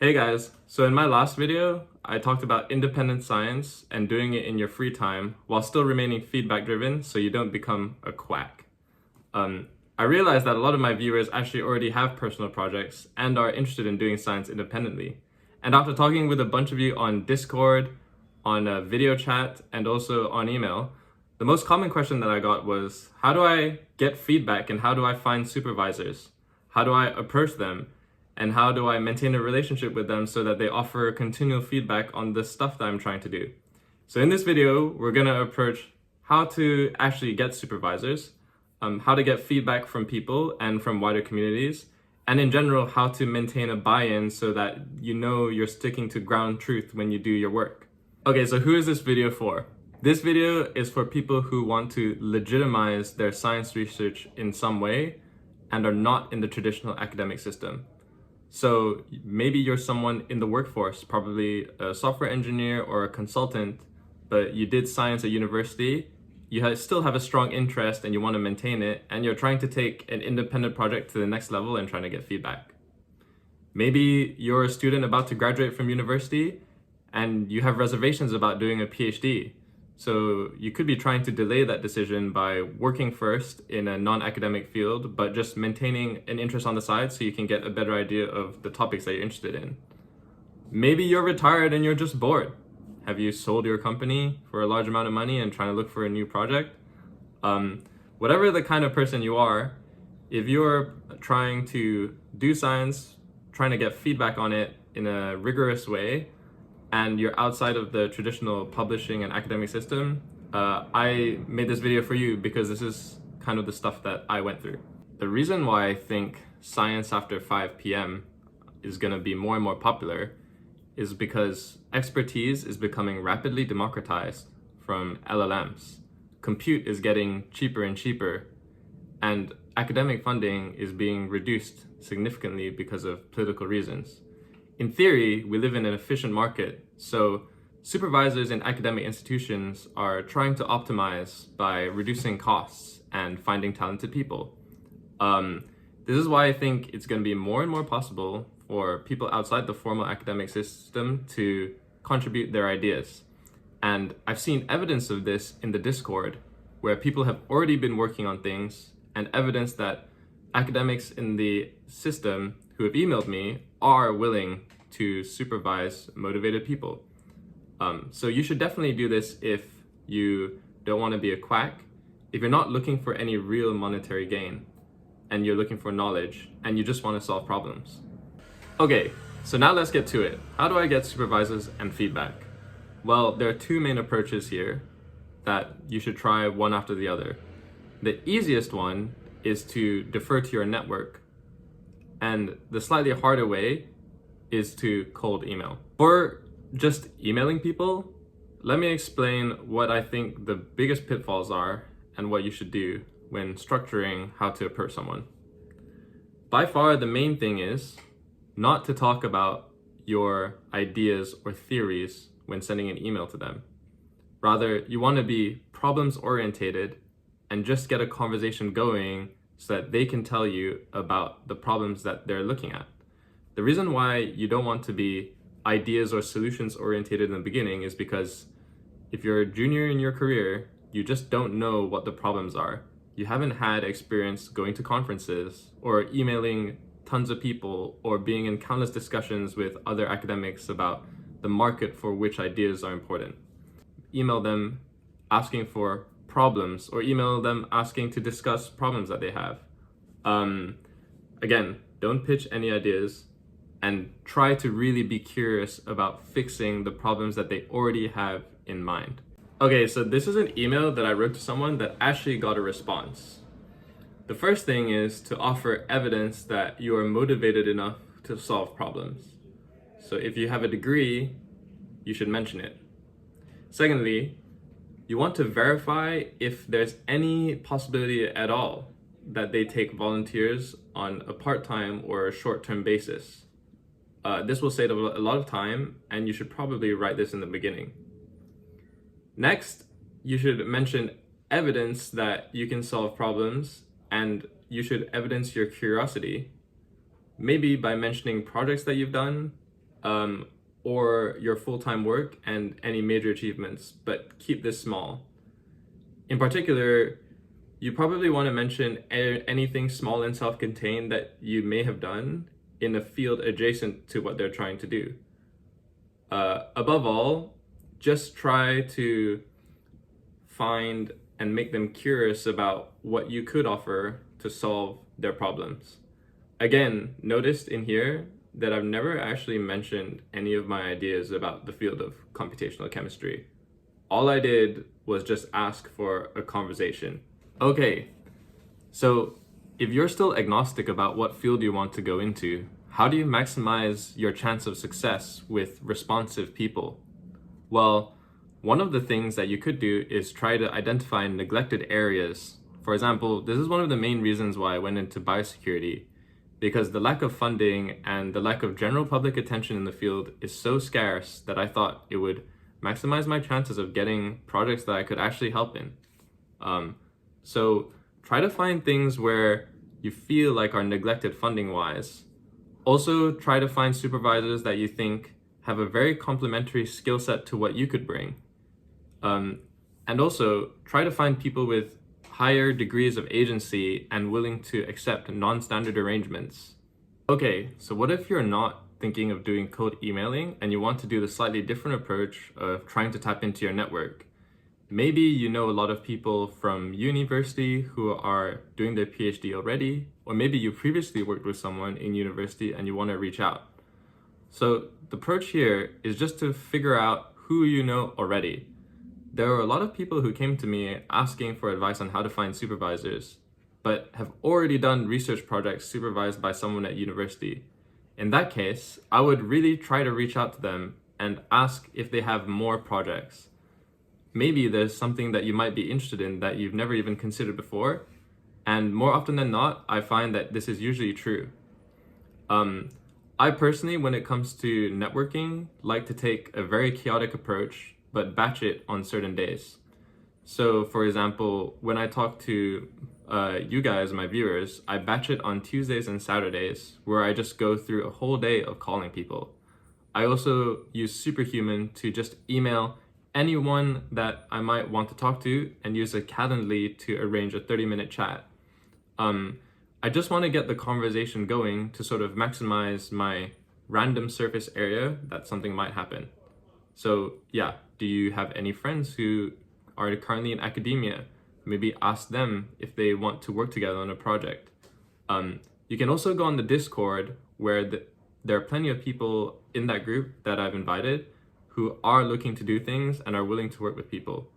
Hey guys, so in my last video, I talked about independent science and doing it in your free time while still remaining feedback driven so you don't become a quack. I realized that a lot of my viewers actually already have personal projects and are interested in doing science independently. And after talking with a bunch of you on Discord, on a video chat, and also on email, the most common question that I got was, how do I get feedback and how do I find supervisors? How do I approach them? And how do I maintain a relationship with them so that they offer continual feedback on the stuff that I'm trying to do? So in this video, we're gonna approach how to actually get supervisors, how to get feedback from people and from wider communities, and in general, how to maintain a buy-in so that you know you're sticking to ground truth when you do your work. Okay, so who is this video for? This video is for people who want to legitimize their science research in some way and are not in the traditional academic system. So maybe you're someone in the workforce, probably a software engineer or a consultant, but you did science at university, you still have a strong interest and you want to maintain it, and you're trying to take an independent project to the next level and trying to get feedback. Maybe you're a student about to graduate from university and you have reservations about doing a PhD. So you could be trying to delay that decision by working first in a non-academic field, but just maintaining an interest on the side so you can get a better idea of the topics that you're interested in. Maybe you're retired and you're just bored. Have you sold your company for a large amount of money and trying to look for a new project? Whatever the kind of person you are, if you're trying to do science, trying to get feedback on it in a rigorous way, and you're outside of the traditional publishing and academic system, I made this video for you because this is kind of the stuff that I went through. The reason why I think science after 5 p.m. is going to be more and more popular is because expertise is becoming rapidly democratized from LLMs. Compute is getting cheaper and cheaper, and academic funding is being reduced significantly because of political reasons. In theory, we live in an efficient market, so supervisors in academic institutions are trying to optimize by reducing costs and finding talented people. This is why I think it's going to be more and more possible for people outside the formal academic system to contribute their ideas. And I've seen evidence of this in the Discord, where people have already been working on things, and evidence that academics in the system who have emailed me are willing to supervise motivated people. So you should definitely do this if you don't want to be a quack, if you're not looking for any real monetary gain, and you're looking for knowledge, and you just want to solve problems. Okay, so now let's get to it. How do I get supervisors and feedback? Well, there are two main approaches here that you should try one after the other. The easiest one is to defer to your network, and the slightly harder way is to cold email. For just emailing people, let me explain what I think the biggest pitfalls are and what you should do when structuring how to approach someone. By far, the main thing is not to talk about your ideas or theories when sending an email to them. Rather, you want to be problems orientated and just get a conversation going so that they can tell you about the problems that they're looking at. The reason why you don't want to be ideas or solutions orientated in the beginning is because if you're a junior in your career, you just don't know what the problems are. You haven't had experience going to conferences or emailing tons of people or being in countless discussions with other academics about the market for which ideas are important. Email them asking for problems, or email them asking to discuss problems that they have. Again, don't pitch any ideas, and try to really be curious about fixing the problems that they already have in mind. Okay, so this is an email that I wrote to someone that actually got a response. The first thing is to offer evidence that you are motivated enough to solve problems. So if you have a degree, you should mention it. Secondly, you want to verify if there's any possibility at all that they take volunteers on a part-time or a short-term basis. This will save a lot of time, and you should probably write this in the beginning. Next, you should mention evidence that you can solve problems, and you should evidence your curiosity, maybe by mentioning projects that you've done, or your full-time work and any major achievements, but keep this small. In particular, you probably want to mention anything small and self-contained that you may have done in a field adjacent to what they're trying to do. Above all, just try to find and make them curious about what you could offer to solve their problems. Again, noticed in here that I've never actually mentioned any of my ideas about the field of computational chemistry. All I did was just ask for a conversation. Okay, so if you're still agnostic about what field you want to go into, how do you maximize your chance of success with responsive people? Well, one of the things that you could do is try to identify neglected areas. For example, this is one of the main reasons why I went into biosecurity, because the lack of funding and the lack of general public attention in the field is so scarce that I thought it would maximize my chances of getting projects that I could actually help in. So try to find things where you feel like are neglected funding-wise. Also, try to find supervisors that you think have a very complementary skill set to what you could bring. And also, try to find people with higher degrees of agency and willing to accept non-standard arrangements. Okay, so what if you're not thinking of doing cold emailing and you want to do the slightly different approach of trying to tap into your network? Maybe you know a lot of people from university who are doing their PhD already, or maybe you previously worked with someone in university and you want to reach out. So the approach here is just to figure out who you know already. There are a lot of people who came to me asking for advice on how to find supervisors, but have already done research projects supervised by someone at university. In that case, I would really try to reach out to them and ask if they have more projects. Maybe there's something that you might be interested in that you've never even considered before, and more often than not, I find that this is usually true. I personally, when it comes to networking, like to take a very chaotic approach, but batch it on certain days. So for example, when I talk to you guys, my viewers, I batch it on Tuesdays and Saturdays, where I just go through a whole day of calling people. I also use Superhuman to just email anyone that I might want to talk to and use a Calendly to arrange a 30-minute chat. I just want to get the conversation going to sort of maximize my random surface area that something might happen. So yeah, do you have any friends who are currently in academia? Maybe ask them if they want to work together on a project. You can also go on the Discord where there are plenty of people in that group that I've invited who are looking to do things and are willing to work with people.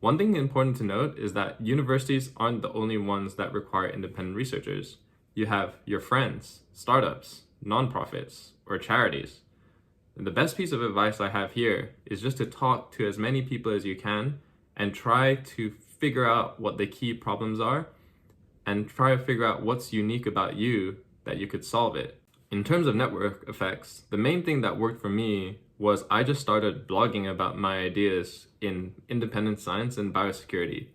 One thing important to note is that universities aren't the only ones that require independent researchers. You have your friends, startups, nonprofits, or charities. And the best piece of advice I have here is just to talk to as many people as you can and try to figure out what the key problems are and try to figure out what's unique about you that you could solve it. In terms of network effects, the main thing that worked for me was I just started blogging about my ideas in independent science and biosecurity.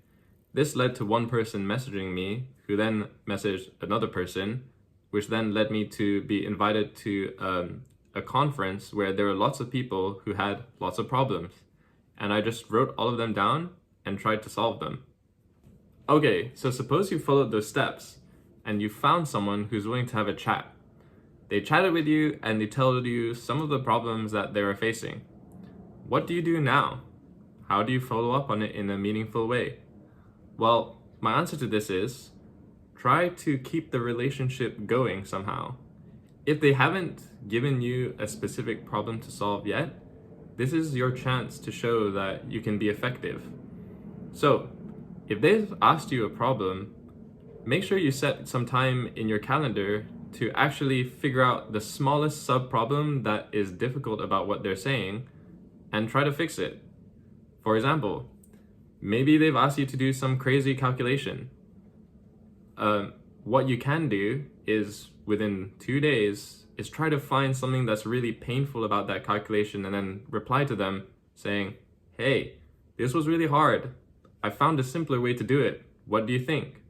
This led to one person messaging me, who then messaged another person, which then led me to be invited to a conference where there were lots of people who had lots of problems. And I just wrote all of them down and tried to solve them. Okay, so suppose you followed those steps and you found someone who's willing to have a chat. They chatted with you and they told you some of the problems that they were facing. What do you do now? How do you follow up on it in a meaningful way? Well, my answer to this is try to keep the relationship going somehow. If they haven't given you a specific problem to solve yet, this is your chance to show that you can be effective. So, if they've asked you a problem, make sure you set some time in your calendar to actually figure out the smallest sub-problem that is difficult about what they're saying and try to fix it. For example, maybe they've asked you to do some crazy calculation. What you can do is within 2 days is try to find something that's really painful about that calculation and then reply to them saying, hey, this was really hard. I found a simpler way to do it. What do you think?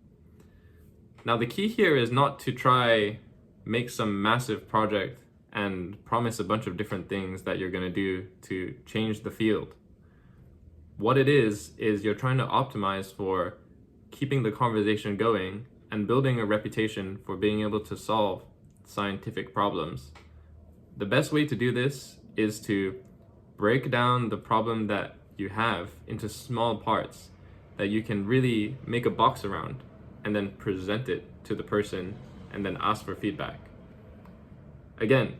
Now the key here is not to try make some massive project and promise a bunch of different things that you're going to do to change the field. What it is you're trying to optimize for keeping the conversation going and building a reputation for being able to solve scientific problems. The best way to do this is to break down the problem that you have into small parts that you can really make a box around, and then present it to the person and then ask for feedback. Again,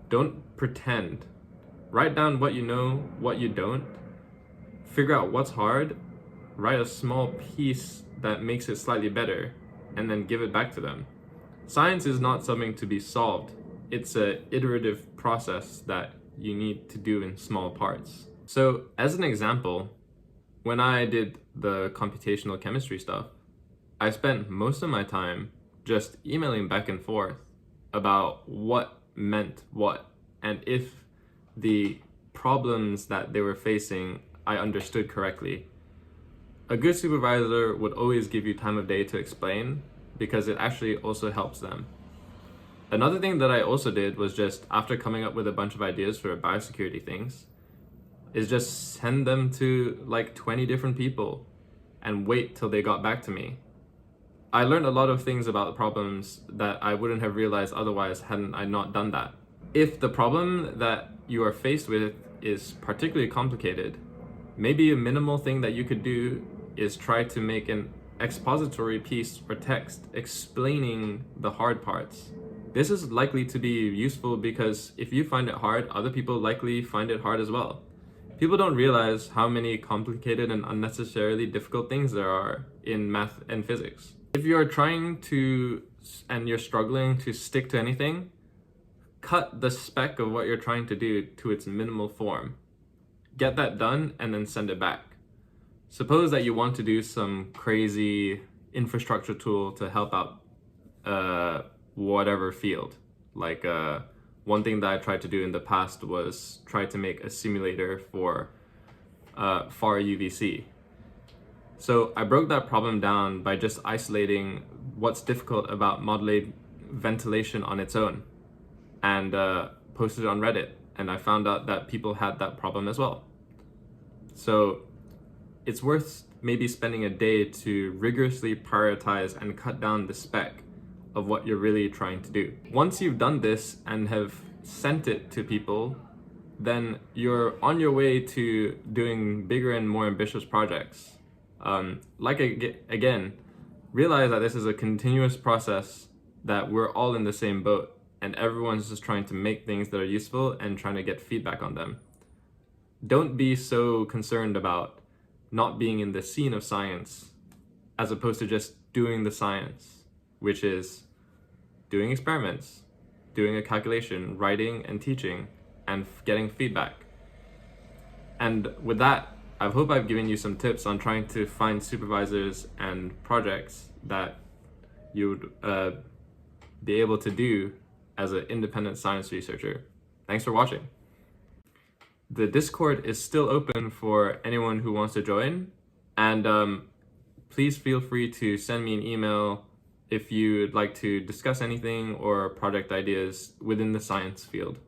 don't pretend. Write down what you know, what you don't. Figure out what's hard. Write a small piece that makes it slightly better, and then give it back to them. Science is not something to be solved. It's an iterative process that you need to do in small parts. So as an example, when I did the computational chemistry stuff, I spent most of my time just emailing back and forth about what meant what, and if the problems that they were facing I understood correctly. A good supervisor would always give you time of day to explain, because it actually also helps them. Another thing that I also did was, just after coming up with a bunch of ideas for biosecurity things, is just send them to like 20 different people and wait till they got back to me. I learned a lot of things about problems that I wouldn't have realized otherwise hadn't I not done that. If the problem that you are faced with is particularly complicated, maybe a minimal thing that you could do is try to make an expository piece or text explaining the hard parts. This is likely to be useful because if you find it hard, other people likely find it hard as well. People don't realize how many complicated and unnecessarily difficult things there are in math and physics. If you're trying to, and you're struggling to stick to anything, cut the spec of what you're trying to do to its minimal form. Get that done and then send it back. Suppose that you want to do some crazy infrastructure tool to help out whatever field. Like one thing that I tried to do in the past was try to make a simulator for far UVC. So I broke that problem down by just isolating what's difficult about modeling ventilation on its own, and posted it on Reddit, and I found out that people had that problem as well. So it's worth maybe spending a day to rigorously prioritize and cut down the spec of what you're really trying to do. Once you've done this and have sent it to people, then you're on your way to doing bigger and more ambitious projects. Again, realize that this is a continuous process, that we're all in the same boat, and everyone's just trying to make things that are useful and trying to get feedback on them. Don't be so concerned about not being in the scene of science as opposed to just doing the science, which is doing experiments, doing a calculation, writing and teaching, and getting feedback. And with that, I hope I've given you some tips on trying to find supervisors and projects that you would be able to do as an independent science researcher. Thanks for watching. The Discord is still open for anyone who wants to join, and please feel free to send me an email if you'd like to discuss anything or project ideas within the science field.